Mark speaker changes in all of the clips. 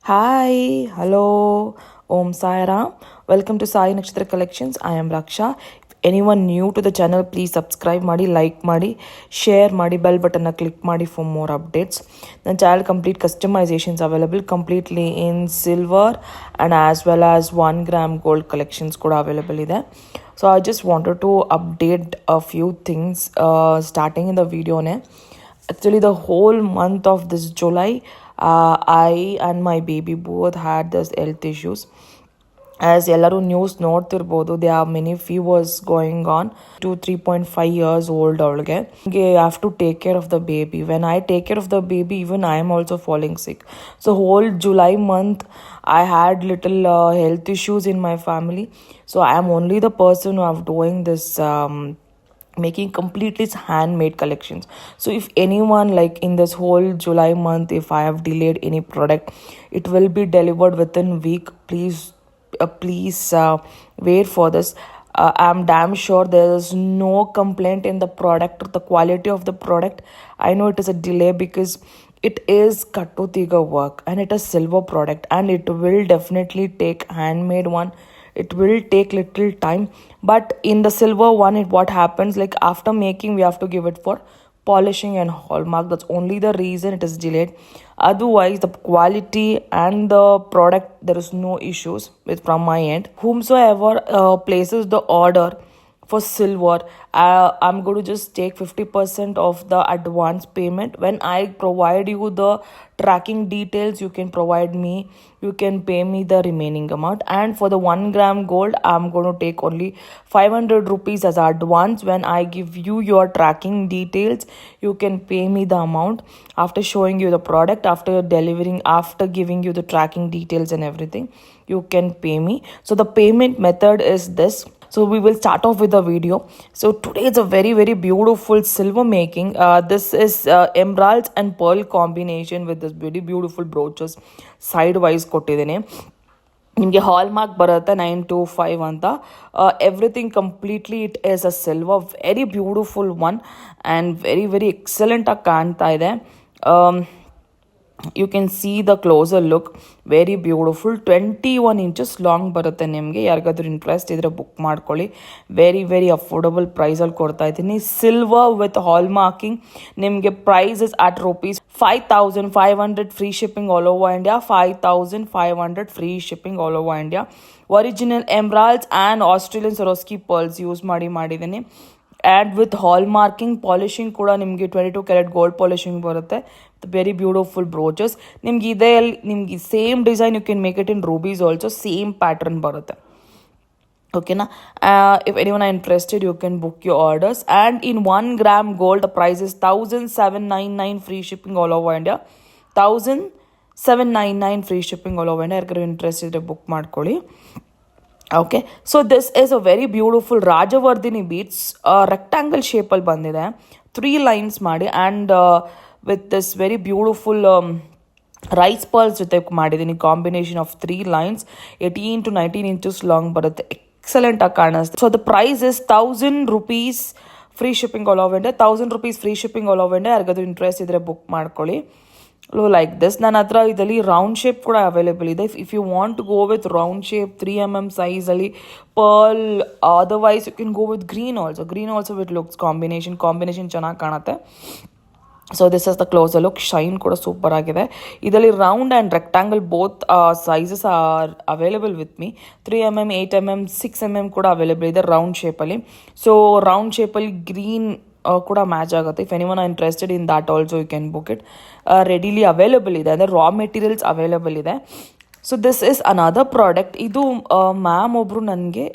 Speaker 1: Hi, hello, Om Sai Ram. Welcome to Sai Nakshatra Collections. I am Raksha. If anyone new to the channel, please subscribe ಮಾಡಿ, like ಮಾಡಿ, share ಮಾಡಿ, bell ಬಟನ್ನ click ಮಾಡಿ for more updates. ನನ್ನ channel complete customisations available completely in silver and as well as 1 gram gold collections ಕೂಡ available ಇದೆ. So I just wanted to update a few things starting in the ವಿಡಿಯೋನೇ. Actually, the whole month of this July, I and my baby both had this health issues. As ಎಲ್ಲರೂ news ನೋಡ್ತಿರ್ಬೋದು, they are many fevers going on. 3.5 years old ಅವಳಿಗೆ. I have to take care of the baby. When I take care of the baby, even I am also falling sick. So whole July month, I had little health issues in my family. So I am only the person who have doing this making completely handmade collections. So if anyone, like in this whole July month, if I have delayed any product, it will be delivered within week. Please wait for this. I'm damn sure there is no complaint in the product or the quality of the product. I know it is a delay because it is Kattotiga work and it is silver product, and it will definitely take handmade one. It will take little time, but in the silver one, what happens, like after making we have to give it for polishing and hallmark. That's only the reason it is delayed. Otherwise the quality and the product, there is no issues with from my end. Whomsoever places the order for silver, I'm going to just take 50% of the advance payment. When I provide you the tracking details, you can pay me the remaining amount. And for the 1 gram gold, I'm going to take only 500 rupees as advance. When I give you your tracking details, you can pay me the amount after showing you the product, after delivering, after giving you the tracking details and everything. You can pay me. So the payment method is this. So we will start off with the video. So today is a very, very beautiful silver making. This is emeralds and pearl combination with this very beautiful brooches side wise ಕೊಟ್ಟಿದ್ದೀನಿ. ನಿಮಗೆ ಹಾಲ್ mark ಬರುತ್ತೆ 925 ಅಂತ. Everything completely it is a silver, very beautiful one and very very excellent ಆಗಿ ಕಾಣ್ತಾ ಇದೆ. You can see the closer look, very beautiful. 21 inches long ಬರುತ್ತೆ. ನಿಮಗೆ ಯಾರಿಗಾದ್ರೂ ಇಂಟ್ರೆಸ್ಟ್ ಇದ್ರೆ ಬುಕ್ ಮಾಡ್ಕೊಳ್ಳಿ. ವೆರಿ ವೆರಿ ಅಫೋರ್ಡಬಲ್ ಪ್ರೈಸಲ್ಲಿ ಕೊಡ್ತಾ ಇದ್ದೀನಿ. Silver with hallmarking. ನಿಮಗೆ price is at ₹5,500 free shipping all over India. 5,500 free shipping all over India. Original emeralds and Australian Swarovski pearls use ಮಾಡಿದ್ದೀನಿ. And with hallmarking, polishing ಕೂಡ ನಿಮಗೆ 22 carat gold polishing ಬರುತ್ತೆ. Very beautiful brooches. ನಿಮ್ಗೆ ಇದೆಯಲ್ಲಿ ನಿಮ್ಗೆ same design you can make it in rubies also. Same pattern ಬರುತ್ತೆ. ಓಕೆನಾ? If anyone are interested, you can book your orders. And in 1 gram gold, the price is 1,799 free shipping all over India. 1,799 free shipping all over India. ಯಾರಿಗಾರು interest ಇದ್ರೆ book ಮಾಡ್ಕೊಳ್ಳಿ. Okay, so this is a very beautiful Rajavardhini beads. Rectangle ಶೇಪಲ್ಲಿ ಬಂದಿದೆ. 3 lines ಮಾಡಿ and with this very beautiful rice pearls ಜೊತೆ ಮಾಡಿದ್ದೀನಿ. Combination of 3 lines, 18 to 19 inches long ಬರುತ್ತೆ. Excellent ಆಗಿ ಕಾಣಿಸ್ತೆ. So the price is 1,000 rupees free shipping all over India. 1,000 rupees free shipping all over India. ಯಾರಿಗಾದ್ರೂ interest ಇದ್ರೆ book ಮಾಡ್ಕೊಳ್ಳಿ. Like this. ನನ್ನ ಹತ್ರ ಇದರಲ್ಲಿ ರೌಂಡ್ ಶೇಪ್ ಕೂಡ ಅವೈಲೇಬಲ್ ಇದೆ. If you want to go with round shape 3 mm ಸೈಜಲ್ಲಿ pearl, otherwise you can go with green also with looks combination ಚೆನ್ನಾಗಿ ಕಾಣುತ್ತೆ. So this is the closer look. Shine ಕೂಡ super ಆಗಿದೆ. ಇದರಲ್ಲಿ round and rectangle both sizes are available with me. 3 mm, 8 mm, 6 mm ಕೂಡ available ಇದೆ round ಶೇಪಲ್ಲಿ. So round ಶೇಪಲ್ಲಿ green ಕೂಡ ಮ್ಯಾಚ್ ಆಗುತ್ತೆ. If anyone are interested in that also you can book it. Readily available ಇದೆ, ಅಂದರೆ raw materials available ಇದೆ. So this is another product. ಇದು ಮ್ಯಾಮ್ ಒಬ್ಬರು ನನಗೆ,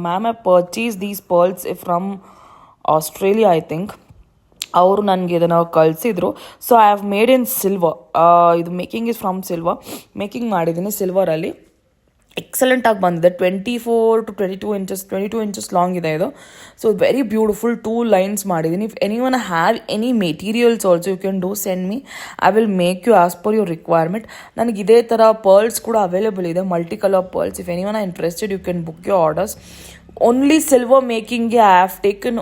Speaker 1: ma'am I purchase these pearls from Australia I think. ಅವರು ನನಗೆ ಇದನ್ನು ಕಳಿಸಿದ್ರು. So I have made in silver. ಇದು making is from silver. Making ಮಾಡಿದ್ದೀನಿ ಸಿಲ್ವರಲ್ಲಿ. ಎಕ್ಸಲೆಂಟ್ ಆಗಿ ಬಂದಿದೆ. 24 to 22 inches ಲಾಂಗ್ ಇದೆ ಇದು. So very beautiful. 2 lines ಮಾಡಿದ್ದೀನಿ. If anyone have any materials also you can do send me. I will make you as per your requirement. ನನಗೆ ಇದೇ ಥರ pearls ಕೂಡ ಅವೈಲೇಬಲ್ ಇದೆ, multi colour pearls. If anyone are interested, you can book your orders. Only silver ಮೇಕಿಂಗ್ಗೆ I have taken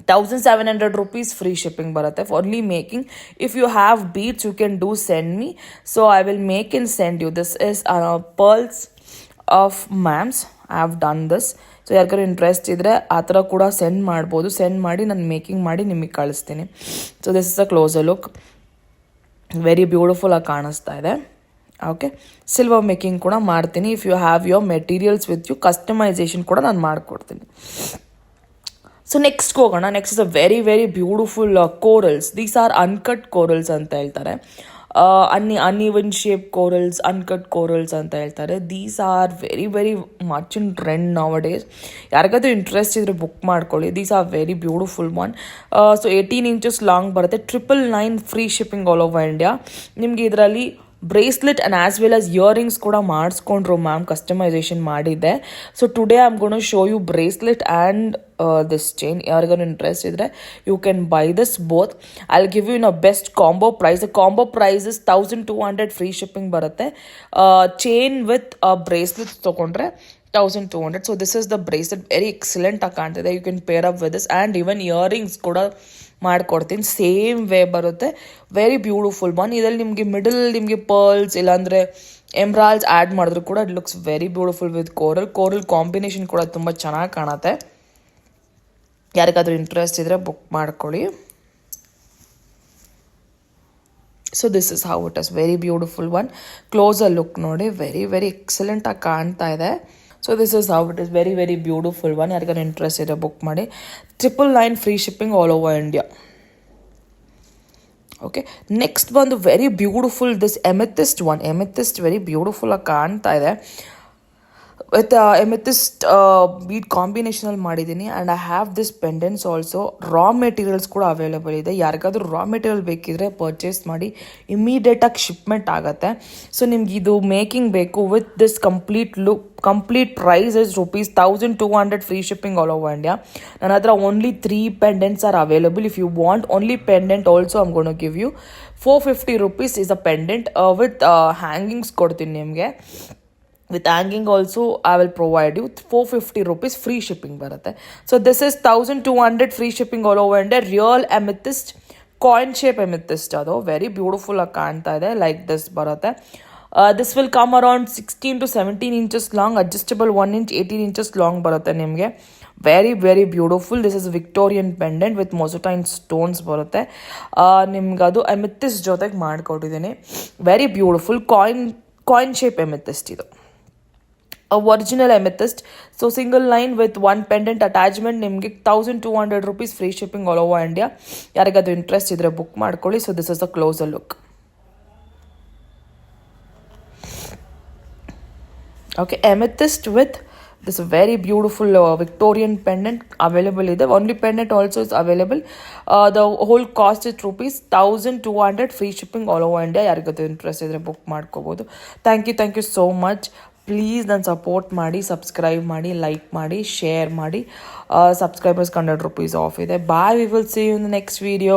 Speaker 1: 1700 rupees free shipping ಬರುತ್ತೆ only making. If you have beads you can do send me, so I will make and send you. This is pearls of mams. I have done this, so ಯಾರಿಗಾರು interest ಇದ್ದರೆ ಆ ಥರ ಕೂಡ send ಮಾಡ್ಬೋದು. Send ಮಾಡಿ ನಾನು making ಮಾಡಿ ನಿಮಗೆ ಕಳಿಸ್ತೀನಿ. So this is a closer look. Very beautiful ಆಗಿ ಕಾಣಿಸ್ತಾ ಇದೆ. ಓಕೆ, ಸಿಲ್ವರ್ ಮೇಕಿಂಗ್ ಕೂಡ ಮಾಡ್ತೀನಿ. If you have your materials with you, customization ಕೂಡ ನಾನು ಮಾಡಿಕೊಡ್ತೀನಿ. ಸೊ ನೆಕ್ಸ್ಟ್ ಹೋಗೋಣ. Next is a very very beautiful corals. These are uncut corals ಅಂತ ಹೇಳ್ತಾರೆ. Uneven shape corals, uncut corals ಅಂತ ಹೇಳ್ತಾರೆ. These are very very much in trend nowadays. ಯಾರಿಗಾದ್ರೂ interest ಇದ್ರೆ ಬುಕ್ ಮಾಡ್ಕೊಳ್ಳಿ. These are very beautiful one. So 18 inches long ಬರುತ್ತೆ. 999 free shipping all over India. ನಿಮಗೆ ಇದರಲ್ಲಿ bracelet and as well as earrings ಕೂಡ ಮಾಡಿಸ್ಕೊಂಡ್ರು ಮ್ಯಾಮ್, ಕಸ್ಟಮೈಸೇಷನ್ ಮಾಡಿದ್ದೆ. So today I am gonna show you bracelet and this chain. ಯಾರಿಗಾರು interest ಇದ್ದರೆ you can buy this both. I will give you in a best combo price. Combo price is 1200 free shipping ಬರುತ್ತೆ. Chain with bracelet ತೊಗೊಂಡ್ರೆ 1200. So this is the bracelet. Very excellent ಆಗಿ ಕಾಣ್ತಿದೆ. You can pair up with this and even earrings ಕೂಡ ಮಾಡ್ಕೊಡ್ತೀನಿ. Same way ಬರುತ್ತೆ. Very beautiful one. ಇದರಲ್ಲಿ ನಿಮಗೆ middle ನಿಮಗೆ ಪರ್ಲ್ಸ್ ಇಲ್ಲಾಂದರೆ ಎಮ್ರಾಲ್ಸ್ ಆ್ಯಡ್ ಮಾಡಿದ್ರು ಕೂಡ it looks very beautiful with coral combination ಕೂಡ ತುಂಬ ಚೆನ್ನಾಗಿ ಕಾಣುತ್ತೆ. ಯಾರಿಗಾದ್ರೂ ಇಂಟ್ರೆಸ್ಟ್ ಇದ್ದರೆ ಬುಕ್ ಮಾಡ್ಕೊಳ್ಳಿ. So this is how it is. Very beautiful one. Closer look ನೋಡಿ. ವೆರಿ ವೆರಿ ಎಕ್ಸಲೆಂಟಾಗಿ ಕಾಣ್ತಾ ಇದೆ. So this is how it is. Very very beautiful one. ಯಾರಿಗಾರು ಇಂಟ್ರೆಸ್ಟ್ ಇದೆ ಬುಕ್ ಮಾಡಿ. 999 free shipping all over India. Okay, next ಬಂದು very beautiful this amethyst one. Amethyst very beautiful ಆಗಿ ಕಾಣ್ತಾ ಇದೆ. ವಿತ್ ಎಮೆಥಿಸ್ಟ್ ಬೀಡ್ ಕಾಂಬಿನೇಷನಲ್ಲಿ ಮಾಡಿದ್ದೀನಿ. And I have this pendants also. Raw materials ಕೂಡ available ಇದೆ. ಯಾರಿಗಾದ್ರೂ ರಾ ಮೆಟೀರಿಯಲ್ ಬೇಕಿದ್ರೆ ಪರ್ಚೇಸ್ ಮಾಡಿ. ಇಮಿಡಿಯೇಟಾಗಿ ಶಿಪ್ಮೆಂಟ್ ಆಗುತ್ತೆ. ಸೊ ನಿಮ್ಗೆ ಇದು ಮೇಕಿಂಗ್ ಬೇಕು with this complete look. Complete price is ₹1200 free shipping all over India. ನನ್ನ ಹತ್ರ only 3 pendants are available. If you want only pendant also I'm gonna give you ₹450 is a pendant with hangings ಕೊಡ್ತೀನಿ ನಿಮಗೆ. With hanging also I will provide you ₹450 free shipping ಬರುತ್ತೆ. So this is 1200 free shipping all over India. Real amethyst, coin shape amethyst. ಅದು very beautiful ಆಗಿ ಕಾಣ್ತಾ ಇದೆ. Like this ಬರುತ್ತೆ. This will come around 16 to 17 inches long. Adjustable 1 inch 18 inches long ಬರುತ್ತೆ ನಿಮಗೆ. Very very beautiful. This is Victorian pendant with moissanite stones ಬರುತ್ತೆ. ನಿಮ್ಗೆ ಅದು ಎಮೆಥಿಸ್ಟ್ ಜೊತೆಗೆ ಮಾಡಿಕೊಟ್ಟಿದ್ದೀನಿ. Very beautiful coin shape amethyst ಇದು. Original amethyst. So single line with 1 pendant attachment. ನಿಮಗೆ ₹1200 free shipping all over India. ಯಾರಿಗಾದ್ರೂ ಇಂಟ್ರೆಸ್ಟ್ ಇದ್ದರೆ ಬುಕ್ ಮಾಡ್ಕೊಳ್ಳಿ. So this is a closer look. Okay, amethyst with this very beautiful Victorian pendant available ಇದೆ. Only pendant also is available. The whole cost is ₹1200 free shipping all over India. ಯಾರಿಗಾದ್ರೂ interest ಇದ್ದರೆ book ಮಾಡ್ಕೋಬೋದು. Thank you so much. Please ನನ್ನ support ಮಾಡಿ, subscribe ಮಾಡಿ, like ಮಾಡಿ, share ಮಾಡಿ. Subscribers ₹100 off ಇದೆ. Bye. We will see you in the next video.